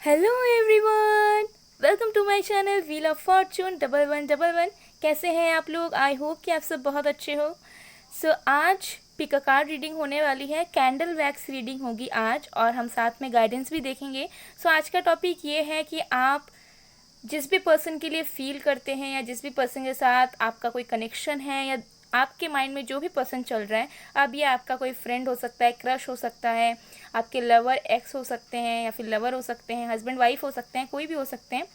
Hello everyone, welcome to my channel wheel of fortune 1111। कैसे हैं आप लोग? आई होप कि आप सब बहुत अच्छे हो। आज पिक अ कार्ड रीडिंग होने वाली है, कैंडल वैक्स रीडिंग होगी आज, और हम साथ में गाइडेंस भी देखेंगे। आज का टॉपिक ये है कि आप जिस भी पर्सन के लिए फील करते हैं या जिस भी पर्सन के साथ आपका कोई कनेक्शन है या आपके माइंड में जो भी पर्सन चल रहा है, अब ये आपका कोई फ्रेंड हो सकता है, क्रश हो सकता है, आपके लवर एक्स हो सकते हैं या फिर लवर हो सकते हैं, हस्बैंड वाइफ हो सकते हैं, कोई भी हो सकते हैं,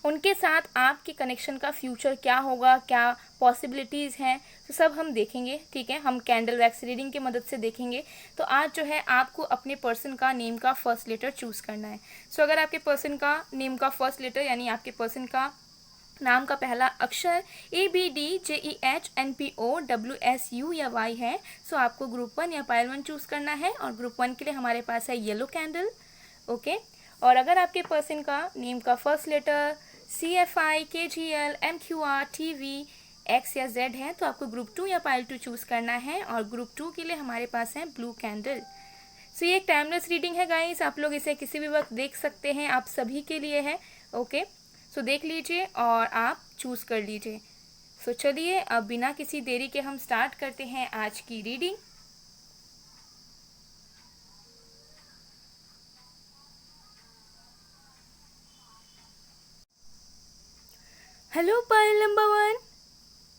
उनके साथ आपके कनेक्शन का फ्यूचर क्या होगा, क्या पॉसिबिलिटीज़ हैं, तो सब हम देखेंगे। ठीक है, हम कैंडल वैक्स रीडिंग की मदद से देखेंगे। तो आज जो है आपको अपने पर्सन का नेम का फर्स्ट लेटर चूज़ करना है। अगर आपके पर्सन का नेम का फर्स्ट लेटर यानी आपके पर्सन का नाम का पहला अक्षर ABDJEHNPOWSU या Y है, आपको ग्रुप 1 या पाइल 1 चूज़ करना है, और ग्रुप 1 के लिए हमारे पास है येलो कैंडल। ओके, और अगर आपके पर्सन का नेम का first letter CFI KGL MQR TV X या Z है, तो आपको ग्रुप 2 या पाइल 2 चूज़ करना है, और ग्रुप 2 के लिए हमारे पास है ब्लू कैंडल। ये एक टाइमलेस रीडिंग है गाइस, आप लोग इसे किसी भी वक्त देख सकते हैं, आप सभी के लिए है। ओके, देख लीजिए और आप चूज़ कर लीजिए। चलिए अब बिना किसी देरी के हम स्टार्ट करते हैं आज की रीडिंग। हेलो पाइल नंबर 1,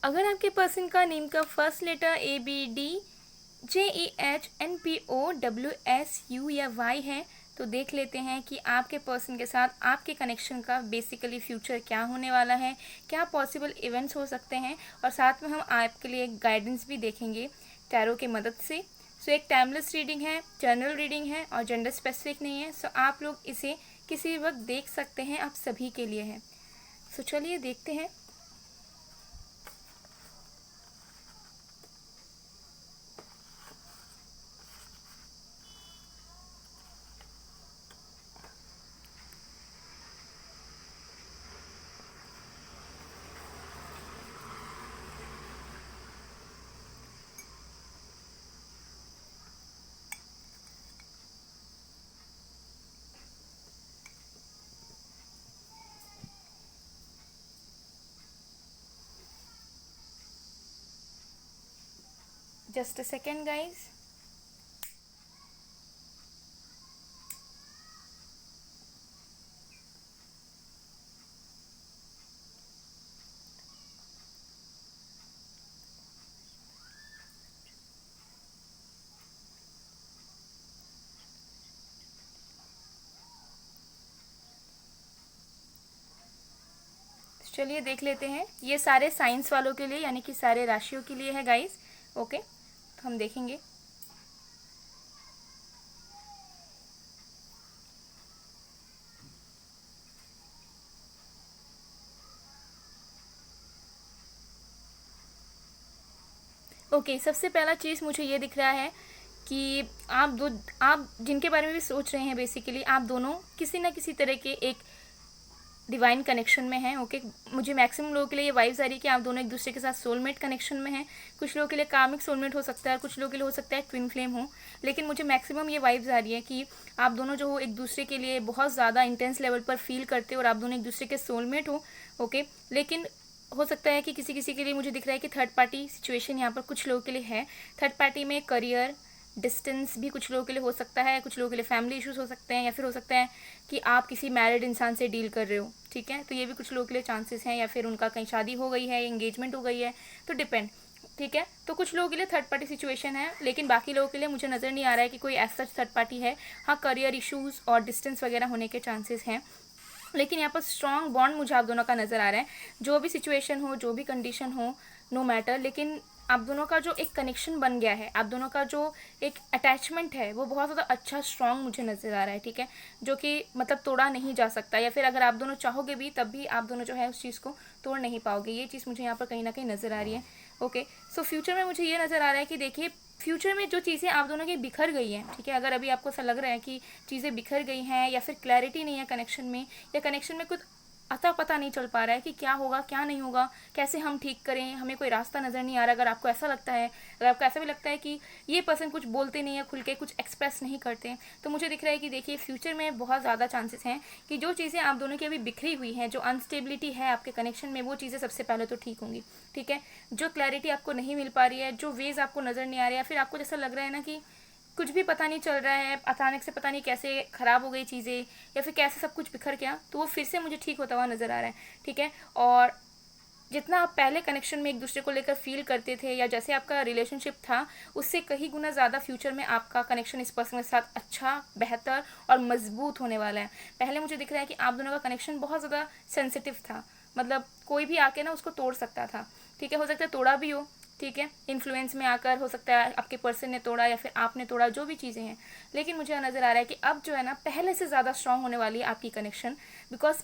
अगर आपके पर्सन का नेम का फर्स्ट लेटर ABDJEHNPOWSU या Y है, तो देख लेते हैं कि आपके पर्सन के साथ आपके कनेक्शन का बेसिकली फ्यूचर क्या होने वाला है, क्या पॉसिबल इवेंट्स हो सकते हैं, और साथ में हम आपके लिए गाइडेंस भी देखेंगे टैरो की मदद से। एक टाइमलेस रीडिंग है, जनरल रीडिंग है और जेंडर स्पेसिफिक नहीं है। आप लोग इसे किसी भी वक्त देख सकते हैं, आप सभी के लिए है। चलिए देखते हैं। Just a second guys. चलिए देख लेते हैं। ये सारे साइंस वालों के लिए यानी कि सारे राशियों के लिए है गाइस। ओके, तो हम देखेंगे। ओके, सबसे पहला चीज़ मुझे ये दिख रहा है कि आप जिनके बारे में भी सोच रहे हैं, बेसिकली आप दोनों किसी ना किसी तरह के एक डिवाइन कनेक्शन में हैं। ओके, मुझे मैक्सिमम लोगों के लिए ये वाइब्स आ रही है कि आप दोनों एक दूसरे के साथ सोलमेट कनेक्शन में हैं। कुछ लोगों के लिए कार्मिक सोलमेट हो सकता है, कुछ लोगों के लिए हो सकता है ट्विन फ्लेम हो, लेकिन मुझे मैक्सिमम ये वाइब्स आ रही है कि आप दोनों जो हो एक दूसरे के लिए बहुत ज़्यादा इंटेंस लेवल पर फील करते हो और आप दोनों एक दूसरे के सोलमेट हो। ओके, लेकिन हो सकता है कि किसी किसी के लिए मुझे दिख रहा है कि थर्ड पार्टी सिचुएशन यहाँ पर कुछ लोगों के लिए है। थर्ड पार्टी में करियर डिस्टेंस भी कुछ लोगों के लिए हो सकता है, कुछ लोगों के लिए फैमिली इश्यूज हो सकते हैं, या फिर हो सकता है कि आप किसी मैरिड इंसान से डील कर रहे हो। ठीक है, तो ये भी कुछ लोगों के लिए चांसेस हैं, या फिर उनका कहीं शादी हो गई है, एंगेजमेंट हो गई है, तो डिपेंड। ठीक है, तो कुछ लोगों के लिए थर्ड पार्टी सिचुएशन है, लेकिन बाकी लोगों के लिए मुझे नज़र नहीं आ रहा है कि कोई ऐसा थर्ड पार्टी है। हाँ, करियर इशूज़ और डिस्टेंस वगैरह होने के चांसेस हैं, लेकिन यहाँ पर स्ट्रॉन्ग बॉन्ड मुझे आप दोनों का नज़र आ रहा है। जो भी सिचुएशन हो, जो भी कंडीशन हो, नो मैटर, लेकिन आप दोनों का जो एक कनेक्शन बन गया है, आप दोनों का जो एक अटैचमेंट है, वो बहुत ज़्यादा अच्छा स्ट्रॉन्ग मुझे नज़र आ रहा है। ठीक है, जो कि मतलब तोड़ा नहीं जा सकता, या फिर अगर आप दोनों चाहोगे भी तब भी आप दोनों जो है उस चीज़ को तोड़ नहीं पाओगे। ये चीज़ मुझे यहाँ पर कहीं ना कहीं नज़र आ रही है। ओके, फ्यूचर में मुझे ये नज़र आ रहा है कि देखिए, फ्यूचर में जो चीज़ें आप दोनों की बिखर गई हैं, ठीक है, अगर अभी आपको ऐसा लग रहा है कि चीज़ें बिखर गई हैं या फिर क्लैरिटी नहीं है कनेक्शन में, या कनेक्शन में कुछ अता पता नहीं चल पा रहा है कि क्या होगा क्या नहीं होगा, कैसे हम ठीक करें, हमें कोई रास्ता नज़र नहीं आ रहा। अगर आपको ऐसा लगता है, अगर आपको ऐसा भी लगता है कि ये पर्सन कुछ बोलते नहीं है, खुल के कुछ एक्सप्रेस नहीं करते, तो मुझे दिख रहा है कि देखिए फ्यूचर में बहुत ज़्यादा चांसेस हैं कि जो चीज़ें आप दोनों की अभी बिखरी हुई हैं, जो अनस्टेबिलिटी है आपके कनेक्शन में, वो चीज़ें सबसे पहले तो ठीक होंगी। ठीक है, जो क्लैरिटी आपको नहीं मिल पा रही है, जो वेज आपको नज़र नहीं आ रही है, फिर आपको जैसा लग रहा है ना कि कुछ भी पता नहीं चल रहा है, अचानक से पता नहीं कैसे ख़राब हो गई चीज़ें या फिर कैसे सब कुछ बिखर गया, तो वो फिर से मुझे ठीक होता हुआ नज़र आ रहा है। ठीक है, और जितना आप पहले कनेक्शन में एक दूसरे को लेकर फील करते थे या जैसे आपका रिलेशनशिप था, उससे कहीं गुना ज़्यादा फ्यूचर में आपका कनेक्शन इस पर्सन के साथ अच्छा, बेहतर और मजबूत होने वाला है। पहले मुझे दिख रहा है कि आप दोनों का कनेक्शन बहुत ज़्यादा सेंसिटिव था, मतलब कोई भी आके ना उसको तोड़ सकता था। ठीक है, हो सकता है तोड़ा भी हो, ठीक है, इन्फ्लुएंस में आकर हो सकता है आपके पर्सन ने तोड़ा या फिर आपने तोड़ा, जो भी चीज़ें हैं। लेकिन मुझे नज़र आ रहा है कि अब जो है ना पहले से ज़्यादा स्ट्रांग होने वाली है आपकी कनेक्शन, बिकॉज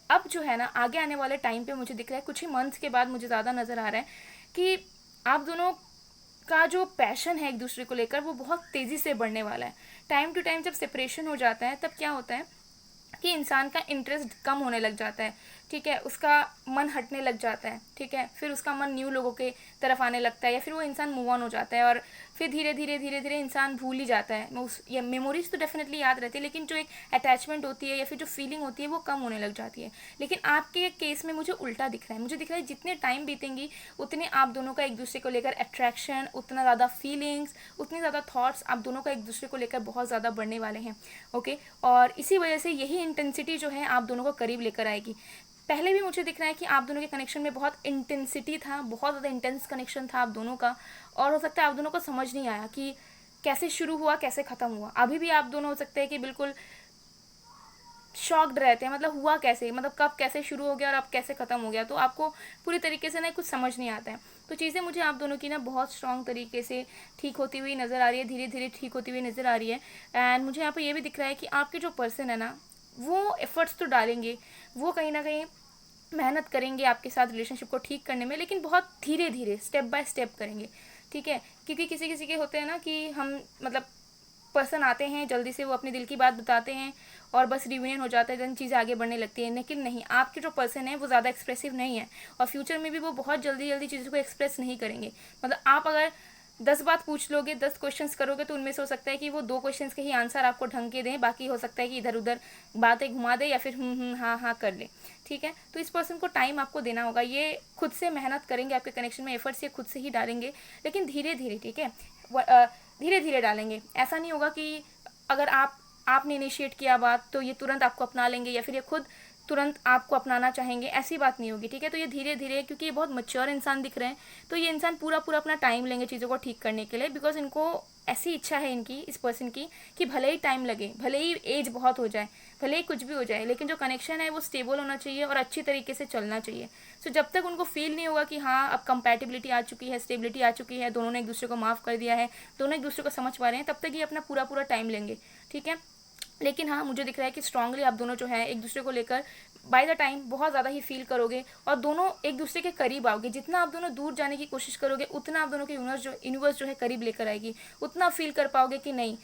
अब जो है ना आगे आने वाले टाइम पे मुझे दिख रहा है, कुछ ही मंथ्स के बाद मुझे ज़्यादा नज़र आ रहा है कि आप दोनों का जो पैशन है एक दूसरे को लेकर वो बहुत तेज़ी से बढ़ने वाला है। टाइम टू टाइम जब सेपरेशन हो जाता है तब क्या होता है कि इंसान का इंटरेस्ट कम होने लग जाता है। ठीक है, उसका मन हटने लग जाता है। ठीक है, फिर उसका मन न्यू लोगों के तरफ आने लगता है या फिर वो इंसान मूव ऑन हो जाता है और फिर धीरे धीरे इंसान भूल ही जाता है। उस ये मेमोरीज तो डेफिनेटली याद रहती है, लेकिन जो एक अटैचमेंट होती है या फिर जो फीलिंग होती है वो कम होने लग जाती है। लेकिन आपके केस में मुझे उल्टा दिख रहा है, मुझे दिख रहा है जितने टाइम बीतेंगी उतने आप दोनों का एक दूसरे को लेकर अट्रैक्शन, उतना ज़्यादा फीलिंग्स, उतने ज़्यादा थॉट्स आप दोनों का एक दूसरे को लेकर बहुत ज़्यादा बढ़ने वाले हैं। ओके, और इसी वजह से यही इंटेंसिटी जो है आप दोनों को करीब लेकर आएगी। पहले भी मुझे दिख रहा है कि आप दोनों के कनेक्शन में बहुत इंटेंसिटी था, बहुत ज़्यादा इंटेंस कनेक्शन था आप दोनों का, और हो सकता है आप दोनों को समझ नहीं आया कि कैसे शुरू हुआ कैसे ख़त्म हुआ। अभी भी आप दोनों हो सकते हैं कि बिल्कुल शॉक्ड रहते हैं, मतलब हुआ कैसे, मतलब कब कैसे शुरू हो गया और अब कैसे ख़त्म हो गया, तो आपको पूरी तरीके से ना कुछ समझ नहीं आता है। तो चीज़ें मुझे आप दोनों की ना बहुत स्ट्रॉन्ग तरीके से ठीक होती हुई नज़र आ रही है, धीरे धीरे ठीक होती हुई नज़र आ रही है। एंड मुझे यहाँ पर ये भी दिख रहा है कि आपके जो पर्सन है ना वो एफर्ट्स तो डालेंगे, वो कहीं ना कहीं मेहनत करेंगे आपके साथ रिलेशनशिप को ठीक करने में, लेकिन बहुत धीरे धीरे स्टेप बाय स्टेप करेंगे। ठीक है, क्योंकि किसी किसी के होते हैं ना कि हम मतलब पर्सन आते हैं जल्दी से, वो अपने दिल की बात बताते हैं और बस रियूनियन हो जाता है, जन चीज़ें आगे बढ़ने लगती हैं। लेकिन नहीं, आपके जो पर्सन है वो ज़्यादा एक्सप्रेसिव नहीं है और फ्यूचर में भी वो बहुत जल्दी जल्दी चीज़ों को एक्सप्रेस नहीं करेंगे। मतलब आप अगर 10 बात पूछ लोगे, 10 क्वेश्चंस करोगे, तो उनमें से हो सकता है कि वो 2 क्वेश्चंस के ही आंसर आपको ढंग के दें, बाकी हो सकता है कि इधर उधर बातें घुमा दे या फिर हाँ हाँ कर ले। ठीक है, तो इस पर्सन को टाइम आपको देना होगा, ये खुद से मेहनत करेंगे आपके कनेक्शन में, एफर्ट्स ये खुद से ही डालेंगे, लेकिन धीरे धीरे। ठीक है, धीरे धीरे डालेंगे। ऐसा नहीं होगा कि अगर आपने इनिशिएट किया बात तो ये तुरंत आपको अपना लेंगे या फिर ये खुद तुरंत आपको अपनाना चाहेंगे, ऐसी बात नहीं होगी। ठीक है, तो ये धीरे धीरे, क्योंकि ये बहुत मैच्योर इंसान दिख रहे हैं, तो ये इंसान पूरा पूरा अपना टाइम लेंगे चीज़ों को ठीक करने के लिए, बिकॉज इनको ऐसी इच्छा है इनकी, इस पर्सन की, कि भले ही टाइम लगे, भले ही एज बहुत हो जाए, भले ही कुछ भी हो जाए, लेकिन जो कनेक्शन है वो स्टेबल होना चाहिए और अच्छी तरीके से चलना चाहिए। सो जब तक उनको फील नहीं होगा कि हाँ अब कंपैटिबिलिटी आ चुकी है, स्टेबिलिटी आ चुकी है, दोनों ने एक दूसरे को माफ़ कर दिया है, दोनों एक दूसरे को समझ पा रहे हैं, तब तक ये अपना पूरा पूरा टाइम लेंगे। ठीक है, लेकिन हाँ मुझे दिख रहा है कि स्ट्रांगली आप दोनों जो है एक दूसरे को लेकर बाय द टाइम बहुत ज़्यादा ही फील करोगे और दोनों एक दूसरे के करीब आओगे। जितना आप दोनों दूर जाने की कोशिश करोगे उतना आप दोनों के यूनिवर्स जो है करीब लेकर आएगी, उतना फील कर पाओगे कि नहीं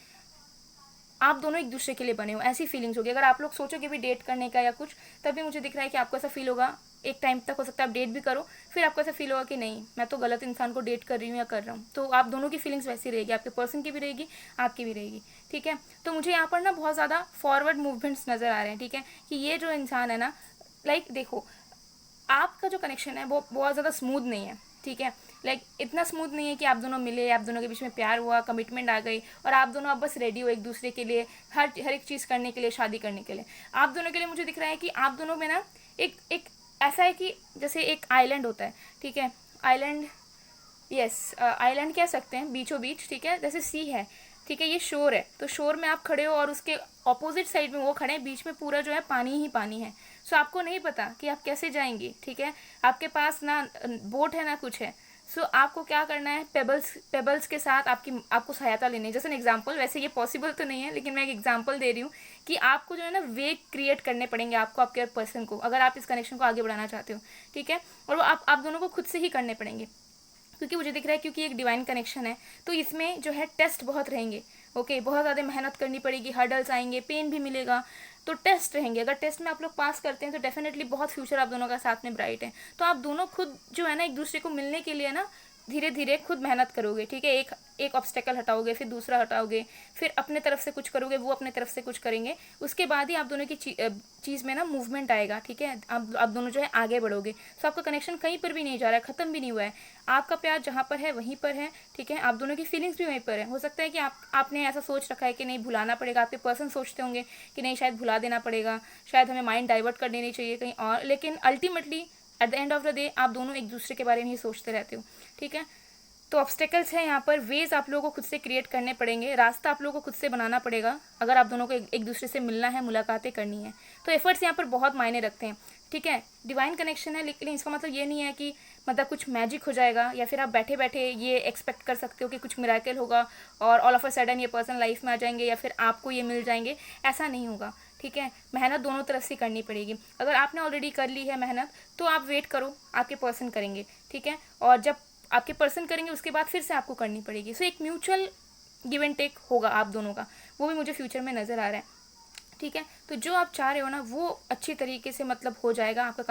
आप दोनों एक दूसरे के लिए बने हो, ऐसी फीलिंग्स होगी। अगर आप लोग सोचोगे भी डेट करने का या कुछ, तभी मुझे दिख रहा है कि आपको ऐसा फील होगा, एक टाइम तक हो सकता है आप डेट भी करो, फिर आपको ऐसा फील होगा कि नहीं मैं तो गलत इंसान को डेट कर रही हूँ या कर रहा हूँ। तो आप दोनों की फीलिंग्स वैसी रहेगी, आपके पर्सन की भी रहेगी, आपकी भी रहेगी। ठीक है, तो मुझे यहाँ पर ना बहुत ज़्यादा फॉरवर्ड मूवमेंट्स नज़र आ रहे हैं। ठीक है, कि ये जो इंसान है ना, लाइक देखो आपका जो कनेक्शन है वो बहुत ज़्यादा स्मूथ नहीं है। ठीक है, लाइक इतना स्मूथ नहीं है कि आप दोनों मिले, आप दोनों के बीच में प्यार हुआ, कमिटमेंट आ गई और आप दोनों अब बस रेडी हो एक दूसरे के लिए, हर एक चीज़ करने के लिए, शादी करने के लिए। आप दोनों के लिए मुझे दिख रहा है कि आप दोनों में ना एक ऐसा है कि जैसे एक आइलैंड होता है। ठीक है, आइलैंड, यस आइलैंड कह सकते हैं, बीचों बीच। ठीक है, जैसे सी है, ठीक है, ये शोर है, तो शोर में आप खड़े हो और उसके ऑपोजिट साइड में वो खड़े हैं, बीच में पूरा जो है पानी ही पानी है। सो आपको नहीं पता कि आप कैसे जाएंगे। ठीक है, आपके पास ना बोट है ना कुछ है। सो आपको क्या करना है, पेबल्स के साथ आपको सहायता लेनी है। जैसे एन एग्जाम्पल, वैसे ये पॉसिबल तो नहीं है लेकिन मैं एक एग्जाम्पल दे रही हूँ कि आपको जो है ना वे क्रिएट करने पड़ेंगे आपको, आपके पर्सन को, अगर आप इस कनेक्शन को आगे बढ़ाना चाहते हो। ठीक है, और वो आप दोनों को खुद से ही करने पड़ेंगे, क्योंकि मुझे दिख रहा है क्योंकि एक डिवाइन कनेक्शन है, तो इसमें जो है टेस्ट बहुत रहेंगे। ओके, बहुत ज़्यादा मेहनत करनी पड़ेगी, हर्डल्स आएंगे, पेन भी मिलेगा, तो टेस्ट रहेंगे, अगर टेस्ट में आप लोग पास करते हैं तो डेफिनेटली बहुत फ्यूचर आप दोनों का साथ में ब्राइट है। तो आप दोनों खुद जो है ना एक दूसरे को मिलने के लिए ना धीरे धीरे खुद मेहनत करोगे, ठीक है। एक ऑब्स्टेकल हटाओगे, फिर दूसरा हटाओगे, फिर अपने तरफ से कुछ करोगे, वो अपने तरफ से कुछ करेंगे, उसके बाद ही आप दोनों की चीज़ में ना मूवमेंट आएगा, ठीक है। आप दोनों जो है आगे बढ़ोगे। तो आपका कनेक्शन कहीं पर भी नहीं जा रहा है, ख़त्म भी नहीं हुआ है। आपका प्यार जहाँ पर है वहीं पर है, ठीक है। आप दोनों की फीलिंग्स भी वहीं पर है। हो सकता है कि आपने ऐसा सोच रखा है कि नहीं भुलाना पड़ेगा, आपके पर्सन सोचते होंगे कि नहीं शायद भुला देना पड़ेगा, शायद हमें माइंड डाइवर्ट कर देनी चाहिए कहीं और, लेकिन ultimately at the end of the day आप दोनों एक दूसरे के बारे में ही सोचते रहते हो, ठीक है। तो ऑब्स्टेकल्स है यहाँ पर, वेज आप लोगों को खुद से क्रिएट करने पड़ेंगे, रास्ता आप लोगों को खुद से बनाना पड़ेगा अगर आप दोनों को एक दूसरे से मिलना है, मुलाकातें करनी है। तो एफर्ट्स यहाँ पर बहुत मायने रखते हैं, ठीक है। डिवाइन कनेक्शन है, लेकिन इसका मतलब ये नहीं है कि मतलब कुछ मैजिक हो जाएगा या फिर आप बैठे बैठे ये एक्सपेक्ट कर सकते हो कि कुछ मिराकल होगा और ऑल ऑफ अ सडन ये पर्सन लाइफ में आ जाएंगे या फिर आपको ये मिल जाएंगे, ऐसा नहीं होगा, ठीक है। मेहनत दोनों तरफ से करनी पड़ेगी। अगर आपने ऑलरेडी कर ली है मेहनत तो आप वेट करो, आपके पर्सन करेंगे, ठीक है। और जब आपके पर्सन करेंगे उसके बाद फिर से आपको करनी पड़ेगी। सो एक म्यूचुअल गिव एंड टेक होगा आप दोनों का, वो भी मुझे फ्यूचर में नज़र आ रहा है, ठीक है। तो जो आप चाह रहे हो ना वो अच्छी तरीके से मतलब हो जाएगा आपका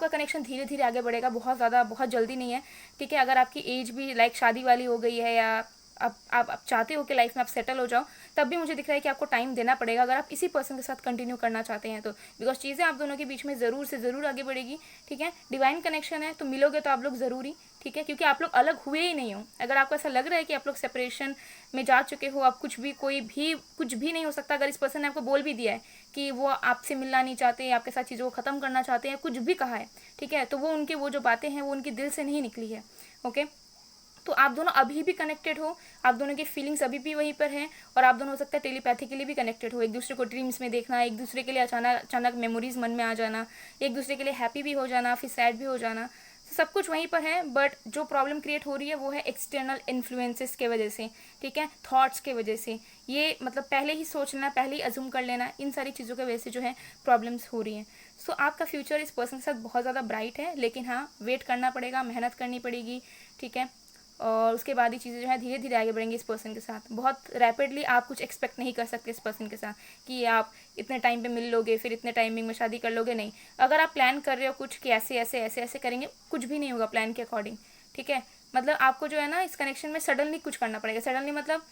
कनेक्शन धीरे धीरे आगे बढ़ेगा, बहुत ज़्यादा बहुत जल्दी नहीं है, ठीक है। अगर आपकी एज भी लाइक शादी वाली हो गई है या आप चाहते हो कि लाइफ में आप सेटल हो जाओ, तब भी मुझे दिख रहा है कि आपको टाइम देना पड़ेगा अगर आप इसी पर्सन के साथ कंटिन्यू करना चाहते हैं तो, बिकॉज चीज़ें आप दोनों के बीच में ज़रूर से ज़रूर आगे बढ़ेगी, ठीक है। डिवाइन कनेक्शन है तो मिलोगे तो आप लोग ज़रूरी, ठीक है, क्योंकि आप लोग अलग हुए ही नहीं हो। अगर आपको ऐसा लग रहा है कि आप लोग सेपरेशन में जा चुके हो, आप कुछ भी नहीं हो सकता, अगर इस पर्सन ने आपको बोल भी दिया है कि वो आपसे मिलना नहीं चाहते, आपके साथ चीज़ों को ख़त्म करना चाहते हैं, कुछ भी कहा है, ठीक है, तो वो जो बातें हैं वो उनके दिल से नहीं निकली है, ओके। तो आप दोनों अभी भी कनेक्टेड हो, आप दोनों की फीलिंग्स अभी भी वहीं पर हैं और आप दोनों हो सकता है टेलीपैथिकली भी कनेक्टेड हो, एक दूसरे को ड्रीम्स में देखना, एक दूसरे के लिए अचानक मेमोरीज मन में आ जाना, एक दूसरे के लिए हैप्पी भी हो जाना, फिर सैड भी हो जाना, तो सब कुछ वहीं पर है। बट जो प्रॉब्लम क्रिएट हो रही है वो है एक्सटर्नल इन्फ्लुएंसेस के वजह से, ठीक है, थॉट्स के वजह से, ये मतलब पहले ही सोच लेना, पहले ही अज्यूम कर लेना, इन सारी चीज़ों की वजह से जो है प्रॉब्लम्स हो रही हैं। सो आपका फ्यूचर इस पर्सन के साथ बहुत ज़्यादा ब्राइट है, लेकिन हाँ वेट करना पड़ेगा, मेहनत करनी पड़ेगी, ठीक है। और उसके बाद ही चीज़ें जो है धीरे धीरे आगे बढ़ेंगी इस पर्सन के साथ। बहुत रैपिडली आप कुछ एक्सपेक्ट नहीं कर सकते इस पर्सन के साथ कि आप इतने टाइम पे मिल लोगे फिर इतने टाइमिंग में शादी कर लोगे, नहीं। अगर आप प्लान कर रहे हो कुछ कि ऐसे ऐसे ऐसे ऐसे करेंगे, कुछ भी नहीं होगा प्लान के अकॉर्डिंग, ठीक है। मतलब आपको जो है ना इस कनेक्शन में सडनली कुछ करना पड़ेगा, सडनली मतलब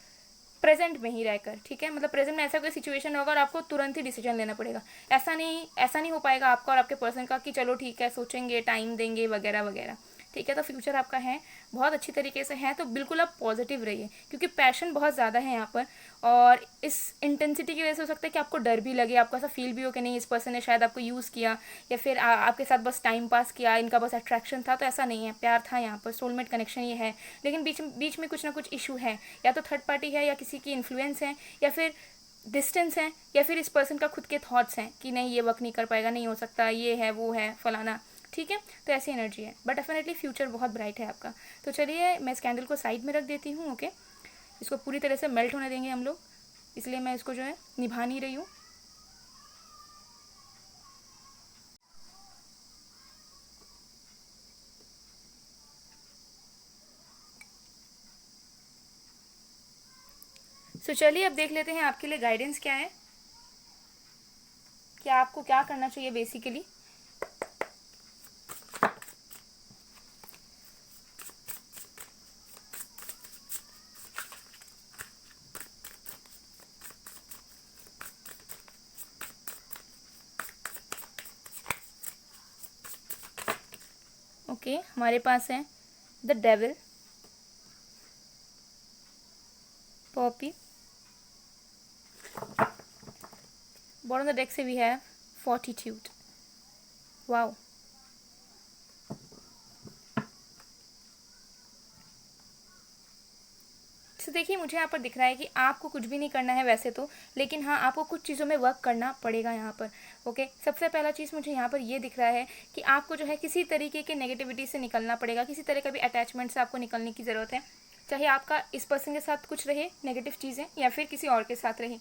प्रेजेंट में ही रहकर, ठीक है। मतलब प्रेजेंट में ऐसा कोई सिचुएशन होगा और आपको तुरंत ही डिसीजन लेना पड़ेगा। ऐसा नहीं हो पाएगा आपका और आपके पर्सन का कि चलो ठीक है सोचेंगे, टाइम देंगे वगैरह वगैरह, ठीक है। तो फ्यूचर आपका है बहुत अच्छी तरीके से है, तो बिल्कुल आप पॉजिटिव रहिए क्योंकि पैशन बहुत ज़्यादा है यहाँ पर। और इस इंटेंसिटी की वजह से हो सकता है कि आपको डर भी लगे, आपको ऐसा फील भी हो कि नहीं इस पर्सन ने शायद आपको यूज़ किया या फिर आपके साथ बस टाइम पास किया, इनका बस अट्रैक्शन था। तो ऐसा नहीं है, प्यार था यहाँ पर, सोलमेट कनेक्शन ये है। लेकिन बीच में कुछ ना कुछ इशू है, या तो थर्ड पार्टी है या किसी की इन्फ्लुएंस है या फिर डिस्टेंस है या फिर इस पर्सन का खुद के थॉट्स हैं कि नहीं ये वर्क नहीं कर पाएगा, नहीं हो सकता, ये है वो है फलाना, ठीक है। तो ऐसी एनर्जी है, बट डेफिनेटली फ्यूचर बहुत ब्राइट है आपका। तो चलिए मैं इस कैंडल को साइड में रख देती हूँ, ओके। इसको पूरी तरह से मेल्ट होने देंगे हम लोग, इसलिए मैं इसको जो है निभा नहीं रही हूँ। सो चलिए अब देख लेते हैं आपके लिए गाइडेंस क्या है, कि आपको क्या करना चाहिए बेसिकली। ओके हमारे पास है the devil, Poppy, bottom of the deck से वी हैव फॉर्टिट्यूड। वाओ, तो देखिए मुझे यहाँ पर दिख रहा है कि आपको कुछ भी नहीं करना है वैसे तो, लेकिन हाँ आपको कुछ चीज़ों में वर्क करना पड़ेगा यहाँ पर, ओके। सबसे पहला चीज़ मुझे यहाँ पर ये दिख रहा है कि आपको जो है किसी तरीके के नेगेटिविटी से निकलना पड़ेगा, किसी तरह का भी अटैचमेंट से आपको निकलने की ज़रूरत है, चाहे आपका इस पर्सन के साथ कुछ रहे नेगेटिव चीज़ें या फिर किसी और के साथ रहे,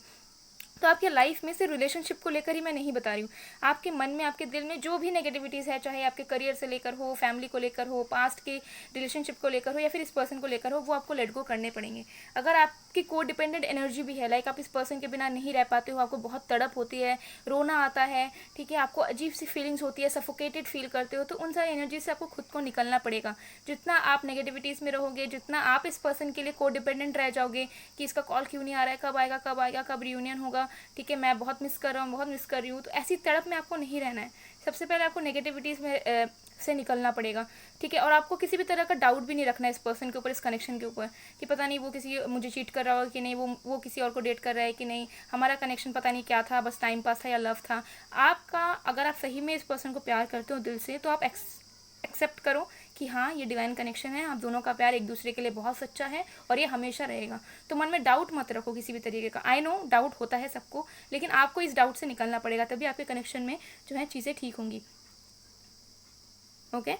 तो आपके लाइफ में से रिलेशनशिप को लेकर ही मैं नहीं बता रही हूँ, आपके मन में, आपके दिल में जो भी नेगेटिविटीज़ है, चाहे आपके करियर से लेकर हो, फैमिली को लेकर हो, पास्ट के रिलेशनशिप को लेकर हो, या फिर इस पर्सन को लेकर हो, वो आपको लेट गो करने पड़ेंगे। अगर आपकी को डिपेंडेंट एनर्जी भी है, लाइक आप इस पर्सन के बिना नहीं रह पाते हो, आपको बहुत तड़प होती है, रोना आता है, ठीक है, आपको अजीब सी फीलिंग्स होती है, सफोकेटेड फील करते हो, तो उन सारी एनर्जी से आपको खुद को निकलना पड़ेगा। जितना आप नेगेटिविटीज़ में रहोगे, जितना आप इस पर्सन के लिए को डिपेंडेंट रह जाओगे कि इसका कॉल क्यों नहीं आ रहा है, कब आएगा, कब आएगा, कब रियूनियन होगा, ठीक है, मैं बहुत मिस कर रहा हूँ, बहुत मिस कर रही हूँ, तो ऐसी तड़प में आपको नहीं रहना है। सबसे पहले आपको नेगेटिविटीज़ में से निकलना पड़ेगा, ठीक है। और आपको किसी भी तरह का डाउट भी नहीं रखना है इस पर्सन के ऊपर, इस कनेक्शन के ऊपर, कि पता नहीं वो किसी मुझे चीट कर रहा हो कि नहीं, वो किसी और को डेट कर रहा है कि नहीं, हमारा कनेक्शन पता नहीं क्या था, बस टाइम पास था या लव था। आपका, अगर आप सही में इस पर्सन को प्यार करते हो दिल से, तो आप एक्सेप्ट करो कि हाँ, ये डिवाइन कनेक्शन है, आप दोनों का प्यार एक दूसरे के लिए बहुत सच्चा है और ये हमेशा रहेगा। तो मन में डाउट मत रखो किसी भी तरीके का। आई नो डाउट होता है सबको, लेकिन आपको इस डाउट से निकलना पड़ेगा, तभी आपके कनेक्शन में जो है चीज़ें ठीक होंगी। ओके।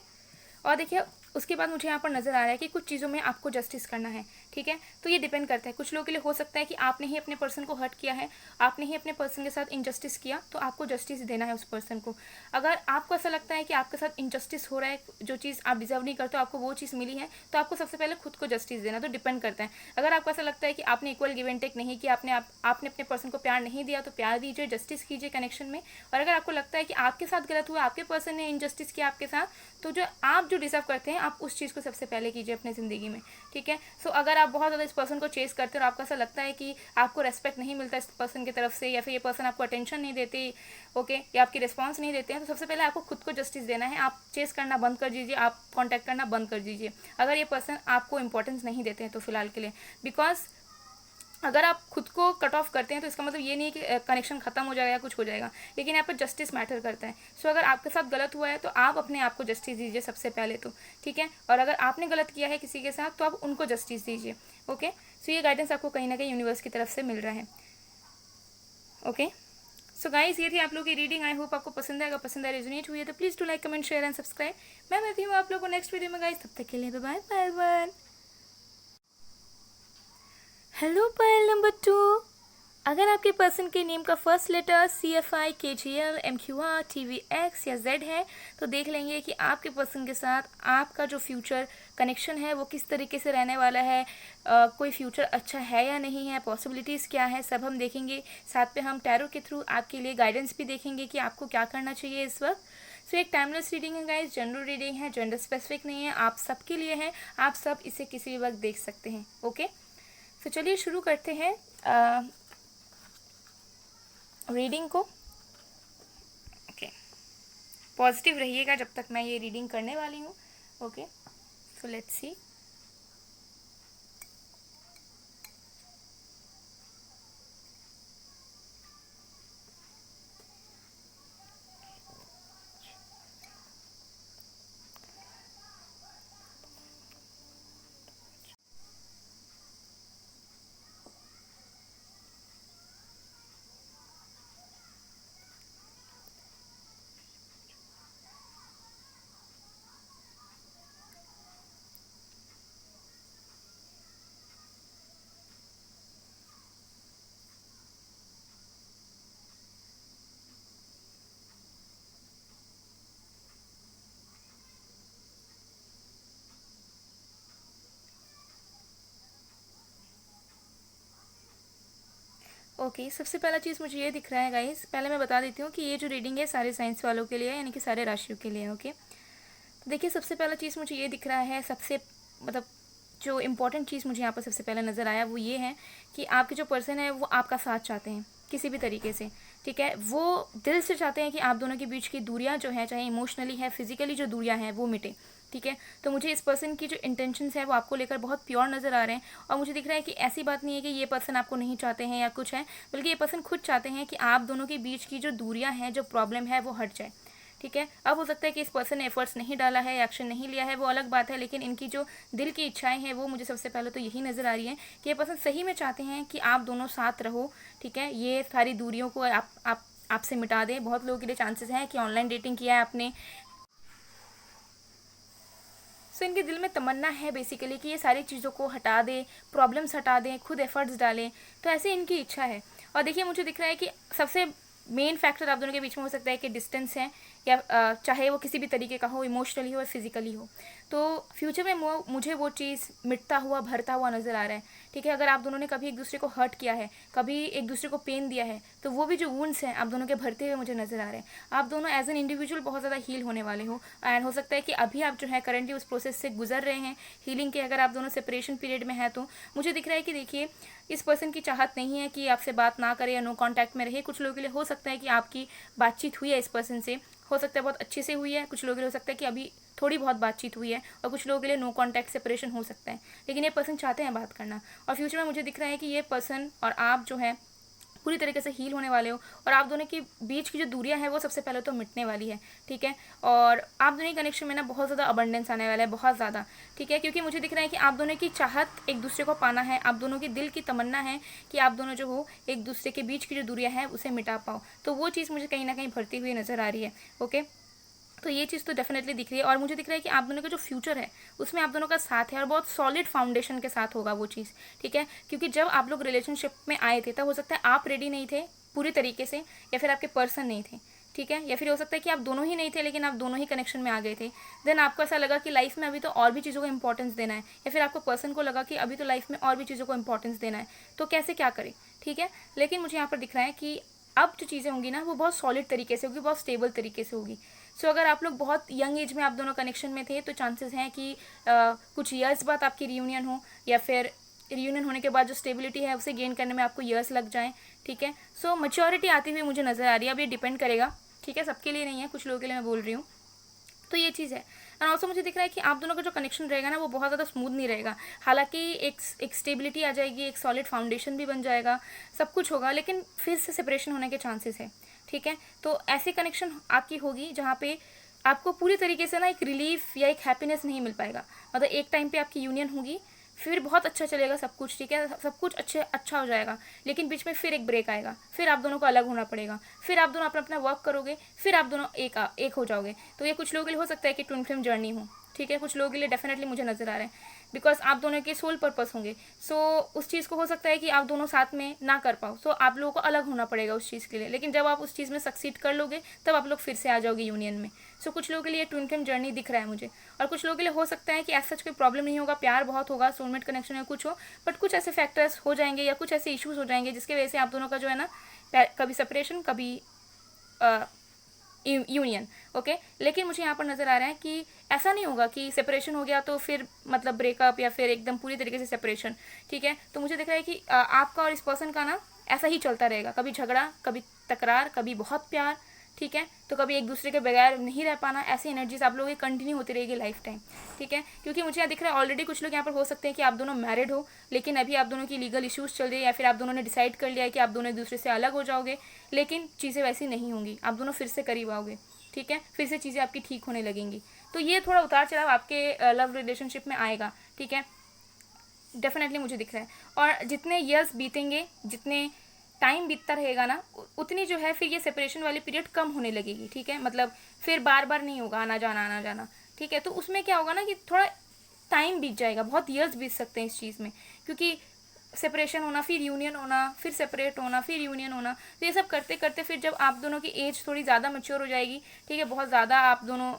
और देखिए, उसके बाद मुझे यहाँ पर नज़र आ रहा है कि कुछ चीज़ों में आपको जस्टिस करना है, ठीक है। तो ये डिपेंड करता है, कुछ लोगों के लिए हो सकता है कि आपने ही अपने पर्सन को हर्ट किया है, आपने ही अपने पर्सन के साथ इनजस्टिस किया, तो आपको जस्टिस देना है उस पर्सन को। अगर आपको ऐसा लगता है कि आपके साथ इनजस्टिस हो रहा है, जो चीज़ आप डिजर्व नहीं करते, आपको वो चीज़ मिली है, तो आपको सबसे पहले खुद को जस्टिस देना। तो डिपेंड करता है, अगर आपको ऐसा लगता है कि आपने इक्वल गिव एंड टेक नहीं किया, आपने अपने पर्सन को प्यार नहीं दिया, तो प्यार दीजिए, जस्टिस कीजिए कनेक्शन में। और अगर आपको लगता है कि आपके साथ गलत हुआ, आपके पर्सन ने इनजस्टिस किया आपके साथ, तो जो आप जो डिजर्व करते हैं, आप उस चीज़ को सबसे पहले कीजिए अपनी ज़िंदगी में, ठीक है। सो अगर आप बहुत ज़्यादा इस पर्सन को चेस करते हो और आपको ऐसा लगता है कि आपको रेस्पेक्ट नहीं मिलता इस पर्सन की तरफ से, या फिर ये पर्सन आपको अटेंशन नहीं देते, ओके, या आपकी रिस्पॉन्स नहीं देते हैं, तो सबसे पहले आपको खुद को जस्टिस देना है। आप चेस करना बंद कर दीजिए, आप कॉन्टैक्ट करना बंद कर दीजिए अगर ये पर्सन आपको इंपॉर्टेंस नहीं देते हैं तो फिलहाल के लिए। बिकॉज अगर आप खुद को कट ऑफ करते हैं तो इसका मतलब ये नहीं है कि कनेक्शन खत्म हो जाएगा या कुछ हो जाएगा, लेकिन यहाँ पर जस्टिस मैटर करता है। सो अगर आपके साथ गलत हुआ है तो आप अपने आप को जस्टिस दीजिए सबसे पहले तो, ठीक है। और अगर आपने गलत किया है किसी के साथ, तो आप उनको जस्टिस दीजिए, ओके। सो ये गाइडेंस आपको कहीं ना कहीं यूनिवर्स की तरफ से मिल रहा है, ओके। सो गाइस, ये थी आप लोगों की रीडिंग। आई होप आपको पसंद आएगा, पसंद आए, रेजोनेट हुई है तो please to like, comment, share and subscribe. मैं मिलती हूँ आप लोगों को नेक्स्ट वीडियो में गाइस, तब तक के लिए bye bye bye. Hello pile number 2, अगर आपके पर्सन के नेम का first letter CFI, KGL, MQR, TVX या Z है, तो देख लेंगे कि आपके पर्सन के साथ आपका जो फ्यूचर कनेक्शन है वो किस तरीके से रहने वाला है, कोई फ्यूचर अच्छा है या नहीं है, पॉसिबिलिटीज़ क्या है, सब हम देखेंगे। साथ पे हम टैरो के थ्रू आपके लिए गाइडेंस भी देखेंगे कि आपको क्या करना चाहिए इस वक्त। सो एक टाइमलेस रीडिंग है गाइस, जनरल रीडिंग है, जेंडर स्पेसिफिक नहीं है, आप सबके लिए है, आप सब इसे किसी भी वक्त देख सकते हैं, ओके। तो चलिए शुरू करते हैं रीडिंग को, ओके। पॉजिटिव रहिएगा जब तक मैं ये रीडिंग करने वाली हूँ, okay. So let's see. Okay, सबसे पहला चीज़ मुझे ये दिख रहा है गाइस, पहले मैं बता देती हूँ कि ये जो रीडिंग है सारे साइंस वालों के लिए है, यानी कि सारे राशियों के लिए है, ओके। तो देखिए, सबसे पहला चीज़ मुझे ये दिख रहा है, सबसे मतलब जो इम्पोर्टेंट चीज़ मुझे यहाँ पर सबसे पहले नज़र आया वो ये है कि आपके जो पर्सन है वो आपका साथ चाहते हैं किसी भी तरीके से, ठीक है। वो दिल से चाहते हैं कि आप दोनों के बीच की दूरियाँ जो हैं, चाहे इमोशनली है, फिजिकली जो दूरियाँ हैं, वो मिटे, ठीक है। तो मुझे इस पर्सन की जो इंटेंशंस है वो आपको लेकर बहुत प्योर नज़र आ रहे हैं, और मुझे दिख रहा है कि ऐसी बात नहीं है कि ये पर्सन आपको नहीं चाहते हैं या कुछ है, बल्कि ये पर्सन खुद चाहते हैं कि आप दोनों के बीच की जो दूरियाँ हैं, जो प्रॉब्लम है, वो हट जाए, ठीक है। अब हो सकता है कि इस पर्सन ने एफर्ट्स नहीं डाला है, एक्शन नहीं लिया है, वो अलग बात है, लेकिन इनकी जो दिल की इच्छाएं हैं वो मुझे सबसे पहले तो यही नज़र आ रही है कि ये पर्सन सही में चाहते हैं कि आप दोनों साथ रहो, ठीक है। ये सारी दूरियों को आपसे मिटा दें। बहुत लोगों के लिए चांसेस हैं कि ऑनलाइन डेटिंग किया है आपने, सो इनके दिल में तमन्ना है बेसिकली कि ये सारी चीज़ों को हटा दें, प्रॉब्लम्स हटा दें, खुद एफर्ट्स डालें, तो ऐसे इनकी इच्छा है। और देखिए मुझे दिख रहा है कि सबसे मेन फैक्टर आप दोनों के बीच में हो सकता है कि डिस्टेंस है, या चाहे वो किसी भी तरीके का हो, इमोशनली हो या फिजिकली हो। तो फ्यूचर में मुझे वो चीज़ मिटता हुआ भरता हुआ नज़र आ रहा है। ठीक है, अगर आप दोनों ने कभी एक दूसरे को हर्ट किया है, कभी एक दूसरे को पेन दिया है, तो वो भी जो वुंड्स हैं आप दोनों के भरते हुए मुझे नज़र आ रहे हैं। आप दोनों एज एन इंडिविजुअल बहुत ज़्यादा हील होने वाले हो, एंड हो सकता है कि अभी आप जो है करंटली उस प्रोसेस से गुजर रहे हैं हीलिंग के। अगर आप दोनों सेपरेशन पीरियड में हैं तो मुझे दिख रहा है कि देखिए इस पर्सन की चाहत नहीं है कि आपसे बात ना करे या नो कांटेक्ट में रहे। कुछ लोगों के लिए हो सकता है कि आपकी बातचीत हुई है इस पर्सन से, हो सकता है बहुत अच्छे से हुई है, कुछ लोगों के लिए हो सकता है कि अभी थोड़ी बहुत बातचीत हुई है, और कुछ लोगों के लिए नो कांटेक्ट सेपरेशन हो सकता है। लेकिन ये पर्सन चाहते हैं बात करना, और फ्यूचर में मुझे दिख रहा है कि ये पर्सन और आप जो है पूरी तरीके से हील होने वाले हो, और आप दोनों के बीच की जो दूरियां हैं वो सबसे पहले तो मिटने वाली है। ठीक है, और आप दोनों के कनेक्शन में ना बहुत ज़्यादा अबंडेंस आने वाला है, बहुत ज़्यादा। ठीक है, क्योंकि मुझे दिख रहा है कि आप दोनों की चाहत एक दूसरे को पाना है, आप दोनों की दिल की तमन्ना है कि आप दोनों जो हो एक दूसरे के बीच की जो दूरियां हैं उसे मिटा पाओ। तो वो चीज़ मुझे कहीं ना कहीं भरती हुई नज़र आ रही है। ओके, तो ये चीज़ तो डेफिनेटली दिख रही है, और मुझे दिख रहा है कि आप दोनों का जो फ्यूचर है उसमें आप दोनों का साथ है, और बहुत सॉलिड फाउंडेशन के साथ होगा वो चीज़। ठीक है, क्योंकि जब आप लोग रिलेशनशिप में आए थे तब हो सकता है आप रेडी नहीं थे पूरी तरीके से, या फिर आपके पर्सन नहीं थे। ठीक है, या फिर हो सकता है कि आप दोनों ही नहीं थे लेकिन आप दोनों ही कनेक्शन में आ गए थे। देन आपको ऐसा लगा कि लाइफ में अभी तो और भी चीज़ों को इंपॉर्टेंस देना है, या फिर आपको पर्सन को लगा कि अभी तो लाइफ में और भी चीज़ों को इंपॉर्टेंस देना है, तो कैसे क्या करें। ठीक है, लेकिन मुझे यहाँ पर दिख रहा है कि अब जो चीज़ें होंगी ना वो बहुत सॉलिड तरीके से होगी, बहुत स्टेबल तरीके से होगी। सो अगर आप लोग बहुत यंग एज में आप दोनों कनेक्शन में थे तो चांसेस हैं कि कुछ ईयर्स बाद आपकी रियूनियन हो, या फिर रियूनियन होने के बाद जो स्टेबिलिटी है उसे गेन करने में आपको ईयर्स लग जाएं। ठीक है, सो मैच्योरिटी आती हुई मुझे नज़र आ रही है। अब ये डिपेंड करेगा, ठीक है, सबके लिए नहीं है, कुछ लोगों के लिए मैं बोल रही हूँ। तो ये चीज़ है। एंड ऑल्सो मुझे दिख रहा है कि आप दोनों का जो कनेक्शन रहेगा ना वो बहुत ज़्यादा स्मूथ नहीं रहेगा। हालांकि एक स्टेबिलिटी आ जाएगी, एक सॉलिड फाउंडेशन भी बन जाएगा, सब कुछ होगा, लेकिन फिर से सेपरेशन होने के चांसेस है। ठीक है, तो ऐसी कनेक्शन आपकी होगी जहाँ पे आपको पूरी तरीके से ना एक रिलीफ या एक हैप्पीनेस नहीं मिल पाएगा। मतलब एक टाइम पे आपकी यूनियन होगी, फिर बहुत अच्छा चलेगा सब कुछ, ठीक है, सब कुछ अच्छा हो जाएगा, लेकिन बीच में फिर एक ब्रेक आएगा, फिर आप दोनों को अलग होना पड़ेगा, फिर आप दोनों अपना अपना वर्क करोगे, फिर आप दोनों एक हो जाओगे। तो ये कुछ लोगों के लिए हो सकता है कि ट्विन फ्लेम जर्नी हो। ठीक है, कुछ लोगों के लिए डेफिनेटली मुझे नजर आ रहा है, बिकॉज आप दोनों के सोल पर्पस होंगे। सो उस चीज़ को हो सकता है कि आप दोनों साथ में ना कर पाओ, सो आप लोगों को अलग होना पड़ेगा उस चीज़ के लिए, लेकिन जब आप उस चीज़ में सक्सीड कर लोगे तब आप लोग फिर से आ जाओगे यूनियन में। सो कुछ लोगों के लिए ट्विन फ्लेम जर्नी दिख रहा है मुझे, और कुछ लोगों के लिए हो सकता है कि ऐसा कोई प्रॉब्लम नहीं होगा, प्यार बहुत होगा, सोलमेट कनेक्शन या कुछ हो, बट कुछ ऐसे फैक्टर्स हो जाएंगे या कुछ ऐसे इश्यूज हो जाएंगे जिसकी वजह से आप दोनों का जो है ना कभी सेपरेशन, कभी यूनियन। ओके, लेकिन मुझे यहाँ पर नज़र आ रहा है कि ऐसा नहीं होगा कि सेपरेशन हो गया तो फिर मतलब ब्रेकअप या फिर एकदम पूरी तरीके से सेपरेशन। ठीक है, तो मुझे दिख रहा है कि आपका और इस पर्सन का ना ऐसा ही चलता रहेगा, कभी झगड़ा, कभी तकरार, कभी बहुत प्यार। ठीक है, तो कभी एक दूसरे के बगैर नहीं रह पाना, ऐसी एनर्जीज आप लोगों की कंटिन्यू होती रहेगी लाइफ टाइम। ठीक है, क्योंकि मुझे यहाँ दिख रहा है ऑलरेडी कुछ लोग यहाँ पर हो सकते हैं कि आप दोनों मैरिड हो, लेकिन अभी आप दोनों की लीगल इश्यूज चल रही है, या फिर आप दोनों ने डिसाइड कर लिया है कि आप दोनों एक दूसरे से अलग हो जाओगे, लेकिन चीज़ें वैसी नहीं होंगी, आप दोनों फिर से करीब आओगे। ठीक है, फिर से चीज़ें आपकी ठीक होने लगेंगी। तो ये थोड़ा उतार चढ़ाव आपके लव रिलेशनशिप में आएगा। ठीक है, डेफिनेटली मुझे दिख रहा है, और जितने ईयर्स बीतेंगे, जितने टाइम बीतता रहेगा ना, उतनी जो है फिर ये सेपरेशन वाली पीरियड कम होने लगेगी। ठीक है, मतलब फिर बार बार नहीं होगा आना जाना आना जाना। ठीक है, तो उसमें क्या होगा ना कि थोड़ा टाइम बीत जाएगा, बहुत ईयर्स बीत सकते हैं इस चीज़ में, क्योंकि सेपरेशन होना, फिर यूनियन होना, फिर सेपरेट होना, फिर यूनियन होना, तो ये सब करते करते फिर जब आप दोनों की एज थोड़ी ज़्यादा मैच्योर हो जाएगी, ठीक है, बहुत ज़्यादा आप दोनों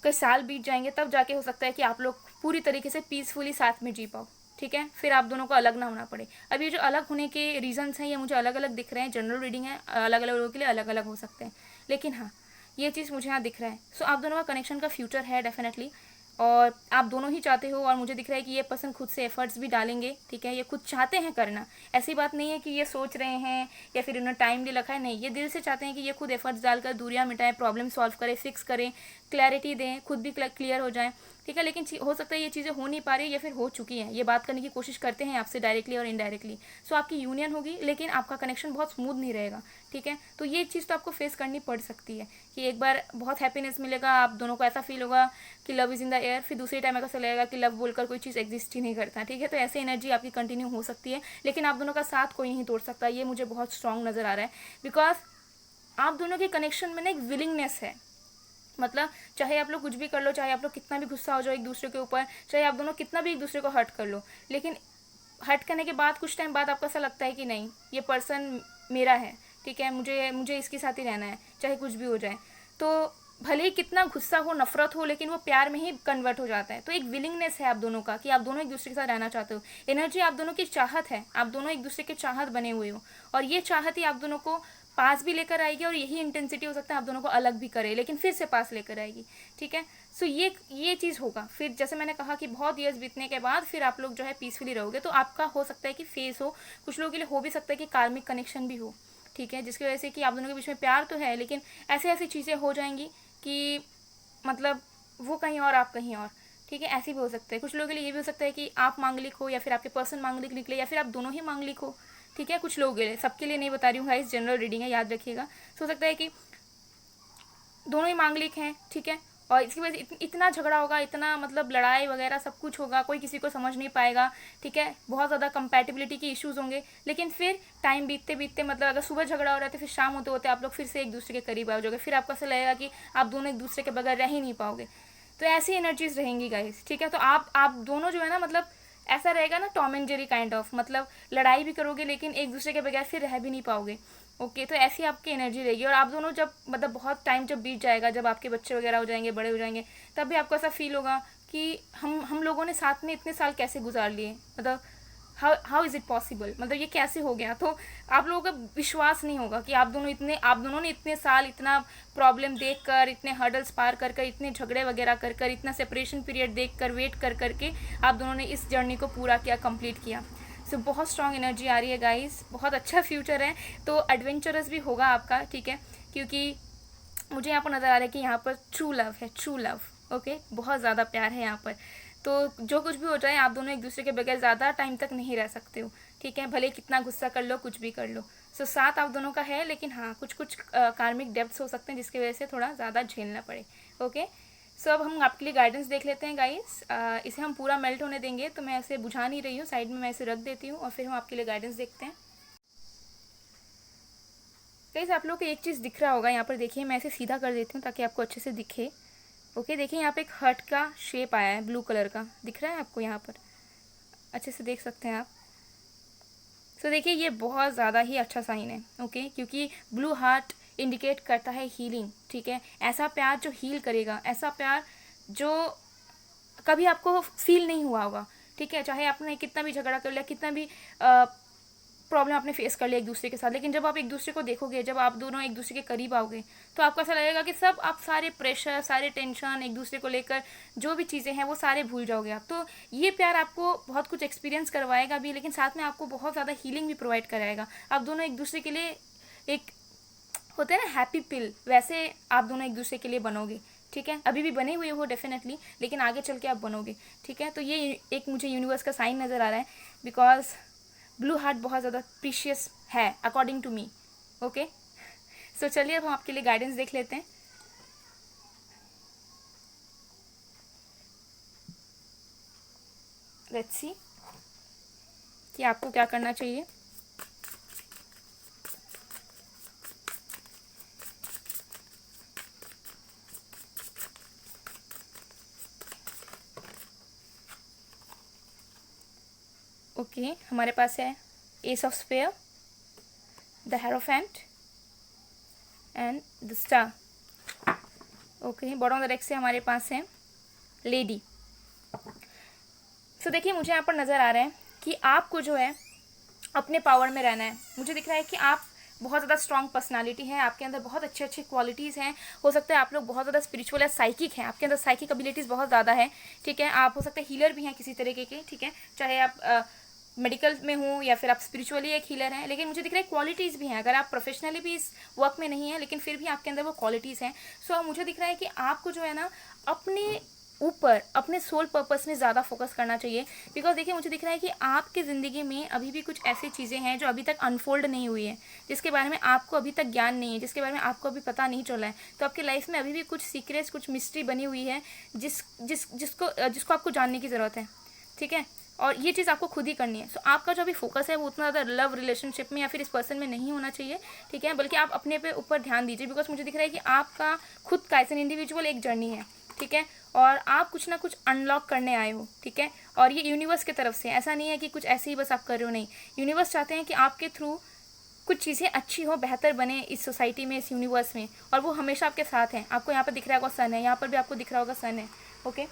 कई साल बीत जाएंगे, तब जाके हो सकता है कि आप लोग पूरी तरीके से पीसफुली साथ में जी पाओ। ठीक है, फिर आप दोनों को अलग ना होना पड़े। अब ये जो अलग होने के रीजंस हैं ये मुझे अलग अलग दिख रहे हैं, जनरल रीडिंग है, अलग अलग लोगों के लिए अलग अलग हो सकते हैं, लेकिन हाँ ये चीज़ मुझे यहाँ दिख रहा है। सो आप दोनों का कनेक्शन का फ्यूचर है डेफिनेटली, और आप दोनों ही चाहते हो, और मुझे दिख रहा है कि ये पर्सन खुद से एफर्ट्स भी डालेंगे। ठीक है, ये खुद चाहते हैं करना, ऐसी बात नहीं है कि ये सोच रहे हैं या फिर उन्होंने टाइम ले रखा है, नहीं, ये दिल से चाहते हैं कि ये खुद एफर्ट्स डालकर दूरियां मिटाएं, प्रॉब्लम सॉल्व करें, फिक्स करें, क्लैरिटी दें, खुद भी क्लियर हो जाएं। ठीक है, लेकिन हो सकता है ये चीज़ें हो नहीं पा रही या फिर हो चुकी हैं, ये बात करने की कोशिश करते हैं आपसे डायरेक्टली और इनडायरेक्टली। सो आपकी यूनियन होगी लेकिन आपका कनेक्शन बहुत स्मूथ नहीं रहेगा। ठीक है, तो ये चीज़ तो आपको फेस करनी पड़ सकती है कि एक बार बहुत हैप्पीनेस मिलेगा, आप दोनों को ऐसा फील होगा कि love is in the air, फिर दूसरे टाइम ऐसा लगेगा कि लव बोलकर कोई चीज़ एग्जिस्ट ही नहीं करता। ठीक है, तो ऐसी एनर्जी आपकी कंटिन्यू हो सकती है, लेकिन आप दोनों का साथ कोई नहीं तोड़ सकता, ये मुझे बहुत स्ट्रांग नज़र आ रहा है, बिकॉज आप दोनों के कनेक्शन में ना एक विलिंगनेस है। मतलब चाहे आप लोग कुछ भी कर लो, चाहे आप लोग कितना भी गुस्सा हो जाओ एक दूसरे के ऊपर, चाहे आप दोनों कितना भी एक दूसरे को हर्ट कर लो, लेकिन हट करने के बाद कुछ टाइम बाद आपको ऐसा लगता है कि नहीं, ये पर्सन मेरा है, ठीक है, मुझे इसके साथ ही रहना है, चाहे कुछ भी हो जाए। तो भले ही कितना गुस्सा हो, नफरत हो, लेकिन वो प्यार में ही कन्वर्ट हो जाता है। तो एक विलिंगनेस है आप दोनों का कि आप दोनों एक दूसरे के साथ रहना चाहते हो। एनर्जी आप दोनों की चाहत है, आप दोनों एक दूसरे के चाहत बने हुए हो, और ये चाहत ही आप दोनों को पास भी लेकर आएगी, और यही इंटेंसिटी हो सकता है आप दोनों को अलग भी करे, लेकिन फिर से पास लेकर आएगी, ठीक है। सो ये चीज़ होगा। फिर जैसे मैंने कहा कि बहुत ईयर्स बीतने के बाद फिर आप लोग जो है पीसफुली रहोगे। तो आपका हो सकता है कि फेस हो, कुछ लोगों के लिए हो भी सकता है कि कार्मिक कनेक्शन भी हो, ठीक है, जिसकी वजह से कि आप दोनों के बीच में प्यार तो है, लेकिन ऐसे ऐसी चीज़ें हो जाएंगी कि मतलब वो कहीं और, आप कहीं और, ठीक है, ऐसे भी हो सकता है। कुछ लोगों के लिए ये भी हो सकता है कि आप मांगलिक हो, या फिर आपके पर्सन मांगलिक निकले, या फिर आप दोनों ही मांगलिक हो, ठीक है। कुछ लोगों के लिए, सबके लिए नहीं बता रही हूँ गाइस, जनरल रीडिंग है, याद रखिएगा। हो सकता है कि दोनों ही मांगलिक हैं, ठीक है, और इसकी वजह से इतना झगड़ा होगा, इतना मतलब लड़ाई वगैरह सब कुछ होगा, कोई किसी को समझ नहीं पाएगा, ठीक है, बहुत ज़्यादा कंपैटिबिलिटी के इश्यूज होंगे। लेकिन फिर टाइम बीतते बीतते, मतलब अगर सुबह झगड़ा हो रहा है तो फिर शाम होते होते आप लोग फिर से एक दूसरे के करीब आ जाओगे, फिर आपको ऐसा लगेगा कि आप दोनों एक दूसरे के बगैर रह ही नहीं पाओगे। तो ऐसी एनर्जीज रहेंगी गाइस, ठीक है। तो आप दोनों जो है ना, मतलब ऐसा रहेगा ना, Tom and Jerry kind of, मतलब लड़ाई भी करोगे लेकिन एक दूसरे के बगैर फिर रह भी नहीं पाओगे। ओके, तो ऐसी आपकी एनर्जी रहेगी। और आप दोनों जब मतलब बहुत टाइम जब बीत जाएगा, जब आपके बच्चे वगैरह हो जाएंगे, बड़े हो जाएंगे, तब भी आपको ऐसा फील होगा कि हम लोगों ने साथ में इतने साल कैसे गुजार लिए, मतलब हाउ इज़ इट पॉसिबल, मतलब ये कैसे हो गया। तो आप लोगों का विश्वास नहीं होगा कि आप दोनों ने इतने साल इतना प्रॉब्लम देख कर, इतने हर्डल्स पार कर कर, इतने झगड़े वगैरह कर कर, इतना सेपरेशन पीरियड देख कर, वेट कर करके आप दोनों ने इस जर्नी को पूरा किया, कंप्लीट किया। सो बहुत स्ट्रॉन्ग एनर्जी आ रही है गाइस, बहुत अच्छा फ्यूचर है। तो एडवेंचरस भी होगा आपका, ठीक है, क्योंकि मुझे यहाँ पर नज़र आ रहा है कि यहाँ पर ट्रू लव है, ट्रू लव, ओके, बहुत ज़्यादा प्यार है यहाँ पर। तो जो कुछ भी हो जाए, आप दोनों एक दूसरे के बगैर ज़्यादा टाइम तक नहीं रह सकते हो, ठीक है, भले कितना गुस्सा कर लो, कुछ भी कर लो। सो साथ आप दोनों का है, लेकिन हाँ, कुछ कुछ कार्मिक डेप्थ्स हो सकते हैं जिसकी वजह से थोड़ा ज़्यादा झेलना पड़े। ओके, सो अब हम आपके लिए गाइडेंस देख लेते हैं गाइस। इसे हम पूरा मेल्ट होने देंगे, तो मैं इसे बुझा नहीं रही हूँ, साइड में मैं इसे रख देती हूँ, और फिर हम आपके लिए गाइडेंस देखते हैं। गाइस, आप लोग को एक चीज़ दिख रहा होगा यहाँ पर, देखिए मैं इसे सीधा कर देती हूँ ताकि आपको अच्छे से दिखे। ओके, देखिए यहाँ पे एक हर्ट का शेप आया है, ब्लू कलर का, दिख रहा है आपको, यहाँ पर अच्छे से देख सकते हैं आप। सो देखिए, ये बहुत ज़्यादा ही अच्छा साइन है, ओके, क्योंकि ब्लू हार्ट इंडिकेट करता है हीलिंग, ठीक है, ऐसा प्यार जो हील करेगा, ऐसा प्यार जो कभी आपको फील नहीं हुआ होगा, ठीक है, चाहे आपने कितना भी झगड़ा कर लिया, कितना भी प्रॉब्लम आपने फेस कर लिया एक दूसरे के साथ, लेकिन जब आप एक दूसरे को देखोगे, जब आप दोनों एक दूसरे के करीब आओगे, तो आपको ऐसा लगेगा कि सब आप सारे प्रेशर, सारे टेंशन एक दूसरे को लेकर जो भी चीज़ें हैं वो सारे भूल जाओगे आप। तो ये प्यार आपको बहुत कुछ एक्सपीरियंस करवाएगा भी, लेकिन साथ में आपको बहुत ज़्यादा हीलिंग भी प्रोवाइड कराएगा। आप दोनों एक दूसरे के लिए, एक होता है ना हैप्पी पिल, वैसे आप दोनों एक दूसरे के लिए बनोगे, ठीक है, अभी भी बने हुए हो डेफिनेटली, लेकिन आगे चल के आप बनोगे, ठीक है। तो ये एक मुझे यूनिवर्स का साइन नज़र आ रहा है, बिकॉज ब्लू हार्ट बहुत ज़्यादा प्रीशियस है अकॉर्डिंग टू मी। ओके, सो चलिए अब हम आपके लिए गाइडेंस देख लेते हैं। लेट्स सी कि आपको क्या करना चाहिए। ओके, हमारे पास है ace of spades, the hierophant and the star. Okay, bottom of the deck से हमारे पास है लेडी। सो देखिए, मुझे यहाँ पर नज़र आ रहा है कि आपको जो है अपने पावर में रहना है। मुझे दिख रहा है कि आप बहुत ज़्यादा स्ट्रॉन्ग पर्सनालिटी है, आपके अंदर बहुत अच्छे अच्छे क्वालिटीज़ हैं। हो सकता है आप लोग बहुत ज़्यादा स्पिरिचुअल या साइकिक हैं, आपके अंदर साइकिक एबिलिटीज़ बहुत ज़्यादा है, ठीक है। आप हो सकते हैं हीलर भी हैं किसी तरीके के, ठीक है, चाहे आप मेडिकल में हो या फिर आप स्पिरिचुअली एक हीलर हैं। लेकिन मुझे दिख रहा है क्वालिटीज़ भी हैं, अगर आप प्रोफेशनली भी इस वर्क में नहीं है, लेकिन फिर भी आपके अंदर वो क्वालिटीज़ हैं। सो मुझे दिख रहा है कि आपको जो है ना अपने ऊपर, अपने सोल पर्पस में ज़्यादा फोकस करना चाहिए। बिकॉज देखिए, मुझे दिख रहा है कि आपकी ज़िंदगी में अभी भी कुछ ऐसी चीज़ें हैं जो अभी तक अनफोल्ड नहीं हुई है, जिसके बारे में आपको अभी तक ज्ञान नहीं है, जिसके बारे में आपको अभी पता नहीं चला है। तो आपकी लाइफ में अभी भी कुछ सीक्रेट्स, कुछ मिस्ट्री बनी हुई है जिसको आपको जानने की ज़रूरत है, ठीक है। और ये चीज़ आपको खुद ही करनी है। सो आपका जो अभी फोकस है वो उतना ज़्यादा लव रिलेशनशिप में या फिर इस पर्सन में नहीं होना चाहिए, ठीक है, बल्कि आप अपने पे ऊपर ध्यान दीजिए। बिकॉज मुझे दिख रहा है कि आपका खुद का एज एन इंडिविजुअल एक जर्नी है, ठीक है, और आप कुछ ना कुछ अनलॉक करने आए हो, ठीक है। और ये यूनिवर्स की तरफ से, ऐसा नहीं है कि कुछ ऐसे ही बस आप कर रहे हो, नहीं। यूनिवर्स चाहते हैं कि आपके थ्रू कुछ चीज़ें अच्छी हो, बेहतर बने इस सोसाइटी में, इस यूनिवर्स में, और वो हमेशा आपके साथ हैं। आपको यहाँ पर दिख रहा होगा सन है, यहाँ पर भी आपको दिख रहा होगा सन है, ओके।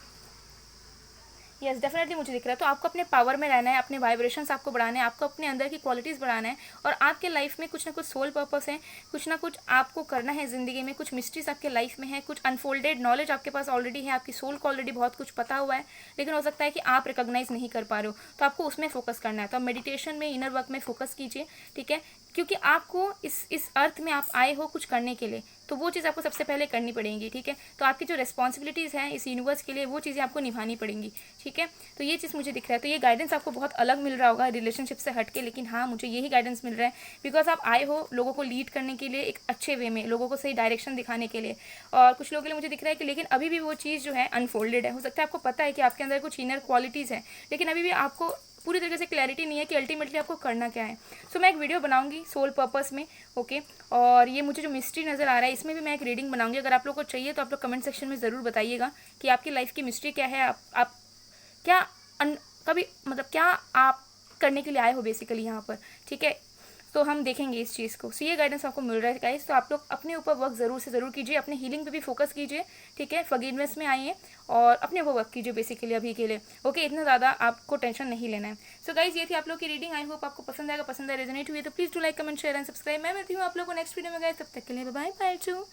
यस, डेफिनेटली मुझे दिख रहा है। तो आपको अपने पावर में रहना है, अपने वाइब्रेशंस आपको बढ़ाने हैं, आपको अपने अंदर की क्वालिटीज़ बढ़ाना है, और आपके लाइफ में कुछ ना कुछ सोल पर्पस है, कुछ ना कुछ आपको करना है ज़िंदगी में, कुछ मिस्ट्रीज आपके लाइफ में है, कुछ अनफोल्डेड नॉलेज आपके पास ऑलरेडी है, आपकी सोल को ऑलरेडी बहुत कुछ पता हुआ है, लेकिन हो सकता है कि आप रिकॉग्नाइज नहीं कर पा रहे हो, तो आपको उसमें फोकस करना है। तो आप मेडिटेशन में, इनर वर्क में फोकस कीजिए, ठीक है, क्योंकि आपको इस अर्थ में आप आए हो कुछ करने के लिए, तो वो चीज़ आपको सबसे पहले करनी पड़ेगी, ठीक है। तो आपकी जो रिस्पॉन्सिबिलिटीज़ हैं इस यूनिवर्स के लिए, वो चीज़ें आपको निभानी पड़ेंगी, ठीक है। तो ये चीज़ मुझे दिख रहा है। तो ये गाइडेंस आपको बहुत अलग मिल रहा होगा रिलेशनशिप से हट के, लेकिन हाँ, मुझे यही गाइडेंस मिल रहा है, बिकॉज आप आए हो लोगों को लीड करने के लिए एक अच्छे वे में, लोगों को सही डायरेक्शन दिखाने के लिए। और कुछ लोगों के लिए मुझे दिख रहा है कि लेकिन अभी भी वो चीज़ जो है अनफोल्डेड है। हो सकता है आपको पता है कि आपके अंदर कुछ इनर क्वालिटीज़ हैं, लेकिन अभी भी आपको पूरी तरीके से क्लैरिटी नहीं है कि अल्टीमेटली आपको करना क्या है। सो मैं एक वीडियो बनाऊंगी सोल पर्पस में, ओके। और ये मुझे जो मिस्ट्री नज़र आ रहा है, इसमें भी मैं एक रीडिंग बनाऊंगी। अगर आप लोग को चाहिए तो आप लोग कमेंट सेक्शन में ज़रूर बताइएगा कि आपकी लाइफ की मिस्ट्री क्या है, आप क्या कभी मतलब क्या आप करने के लिए आए हो बेसिकली यहाँ पर, ठीक है। तो हम देखेंगे इस चीज़ को। सो ये गाइडेंस आपको मिल रहा है गाइस, तो आप लोग अपने ऊपर वर्क ज़रूर से ज़रूर कीजिए, अपने हीलिंग पे भी फोकस कीजिए, ठीक है। फॉरगिवनेस में आइए और अपने ऊपर वर्क कीजिए बेसिकली अभी के लिए, ओके। इतना ज़्यादा आपको टेंशन नहीं लेना है। सो गाइस, ये थी आप लोग की रीडिंग। आई होप आपको पसंद आएगा, पसंद है, रेजोनेट हुई तो please do like, comment, share and subscribe. मैं मिलती हूँ आप लोग को नेक्स्ट वीडियो में गाइस, तब तक के लिए बाय बाय टू।